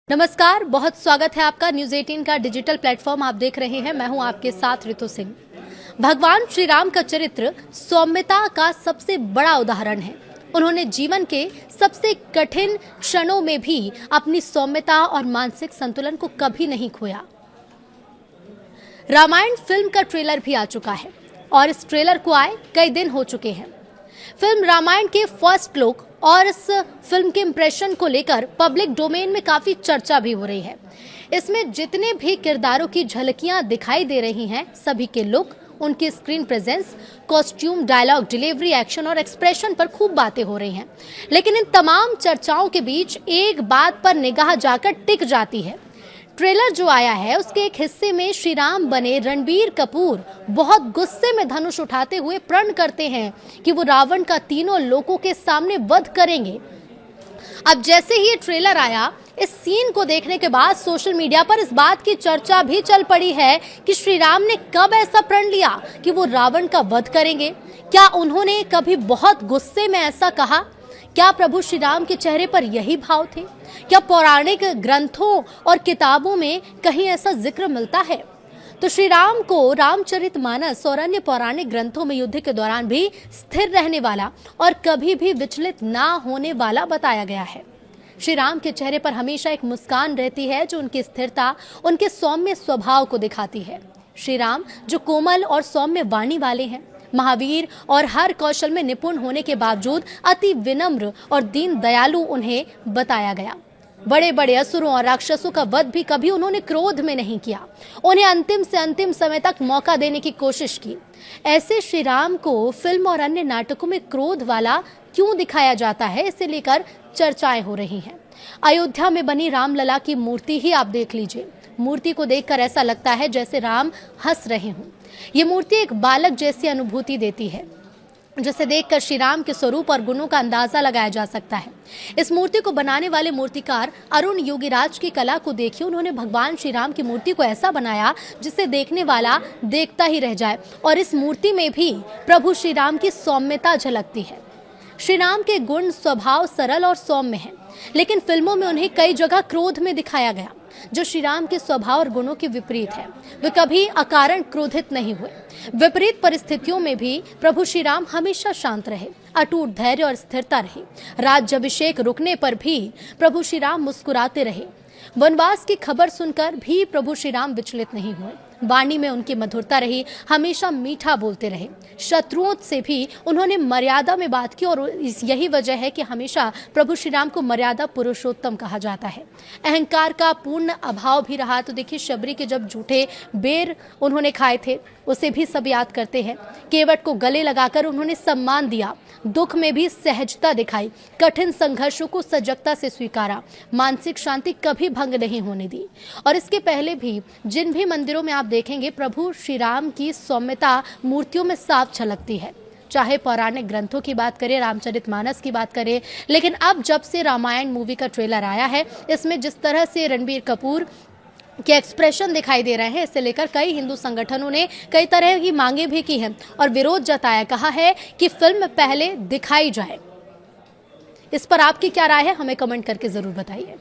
नमस्कार, बहुत स्वागत है आपका न्यूज 18 का डिजिटल प्लेटफॉर्म आप देख रहे हैं। मैं हूं आपके साथ ऋतु सिंह। भगवान श्री राम का चरित्र सौम्यता का सबसे बड़ा उदाहरण है। उन्होंने जीवन के सबसे कठिन क्षणों में भी अपनी सौम्यता और मानसिक संतुलन को कभी नहीं खोया। रामायण फिल्म का ट्रेलर भी आ चुका है और इस ट्रेलर को आए कई दिन हो चुके हैं। फिल्म रामायण के फर्स्ट लुक और इस फिल्म के इंप्रेशन को लेकर पब्लिक डोमेन में काफी चर्चा भी हो रही है। इसमें जितने भी किरदारों की झलकियां दिखाई दे रही हैं, सभी के लुक, उनकी screen presence, costume, dialogue delivery, action और एक्सप्रेशन पर खूब बातें हो रही हैं। लेकिन इन तमाम चर्चाओं के बीच एक बात पर निगाह जाकर टिक जाती है। ट्रेलर जो आया है उसके एक हिस्से में श्री राम बने रणबीर कपूर बहुत गुस्से में धनुष उठाते हुए प्रण करते हैं कि वो रावण का तीनों लोगों के सामने वध करेंगे। अब जैसे ही ये ट्रेलर आया, इस सीन को देखने के बाद सोशल मीडिया पर इस बात की चर्चा भी चल पड़ी है कि श्री राम ने कब ऐसा प्रण लिया कि वो रावण का वध करेंगे। क्या उन्होंने कभी बहुत गुस्से में ऐसा कहा? क्या प्रभु श्री राम के चेहरे पर यही भाव थे? क्या पौराणिक ग्रंथों और किताबों में कहीं ऐसा जिक्र मिलता है? तो श्री राम को रामचरितमानस और अन्य पौराणिक ग्रंथों में युद्ध के दौरान भी स्थिर रहने वाला और कभी भी विचलित ना होने वाला बताया गया है। श्री राम के चेहरे पर हमेशा एक मुस्कान रहती है जो उनकी स्थिरता, उनके सौम्य स्वभाव को दिखाती है। श्री राम जो कोमल और सौम्य वाणी वाले हैं, महावीर और हर कौशल में निपुण होने के बावजूद अति विनम्र और दीन दयालु उन्हें बताया गया। बड़े बड़े असुरों और राक्षसों का वध भी कभी उन्होंने क्रोध में नहीं किया। उन्हें अंतिम से अंतिम समय तक मौका देने की कोशिश की। ऐसे श्री राम को फिल्म और अन्य नाटकों में क्रोध वाला क्यों दिखाया जाता है, इसे लेकर चर्चाएं हो रही हैं। अयोध्या में बनी रामलला की मूर्ति ही आप देख लीजिए। मूर्ति को देखकर ऐसा लगता है जैसे राम हंस रहे हों। ये मूर्ति एक बालक जैसी अनुभूति देती है, जिसे देखकर श्री राम के स्वरूप और गुणों का अंदाजा लगाया जा सकता है। इस मूर्ति को बनाने वाले मूर्तिकार अरुण योगीराज की कला को देखिए। उन्होंने भगवान श्री राम की मूर्ति को ऐसा बनाया जिसे देखने वाला देखता ही रह जाए, और इस मूर्ति में भी प्रभु श्री राम की सौम्यता झलकती है। श्री राम के गुण स्वभाव सरल और सौम्य हैं, लेकिन फिल्मों में उन्हें कई जगह क्रोध में दिखाया गया, जो श्री राम के स्वभाव और गुणों के विपरीत है। वे कभी अकारण क्रोधित नहीं हुए। विपरीत परिस्थितियों में भी प्रभु श्री राम हमेशा शांत रहे, अटूट धैर्य और स्थिरता रही। राज्याभिषेक रुकने पर भी प्रभु श्री राम मुस्कुराते रहे। वनवास की खबर सुनकर भी प्रभु श्री राम विचलित नहीं हुए। वाणी में उनकी मधुरता रही, हमेशा मीठा बोलते रहे। शत्रुओं से भी उन्होंने मर्यादा में बात की, और यही वजह है कि हमेशा प्रभु श्री राम को मर्यादा पुरुषोत्तम कहा जाता है। अहंकार का पूर्ण अभाव भी रहा। तो देखिए, शबरी के जब झूठे बेर उन्होंने खाए थे, उसे भी सब याद करते हैं। केवट को गले लगाकर उन्होंने सम्मान दिया, दुख में भी सहजता दिखाई, कठिन संघर्षों को सजगता से स्वीकारा, मानसिक शांति कभी भंग नहीं होने दी। और इसके पहले भी जिन भी मंदिरों में आप देखेंगे, प्रभु श्री राम की सौम्यता मूर्तियों में साफ झलकती है। चाहे पौराणिक ग्रंथों की बात करें, रामचरितमानस की बात करें, लेकिन अब जब से रामायण मूवी का ट्रेलर आया है, इसमें जिस तरह से रणबीर कपूर के एक्सप्रेशन दिखाई दे रहे हैं, इसे लेकर कई हिंदू संगठनों ने कई तरह की मांगे भी की हैं और विरोध जताया। कहा है कि फिल्म पहले दिखाई जाए। इस पर आपकी क्या राय है, हमें कमेंट करके जरूर बताइए।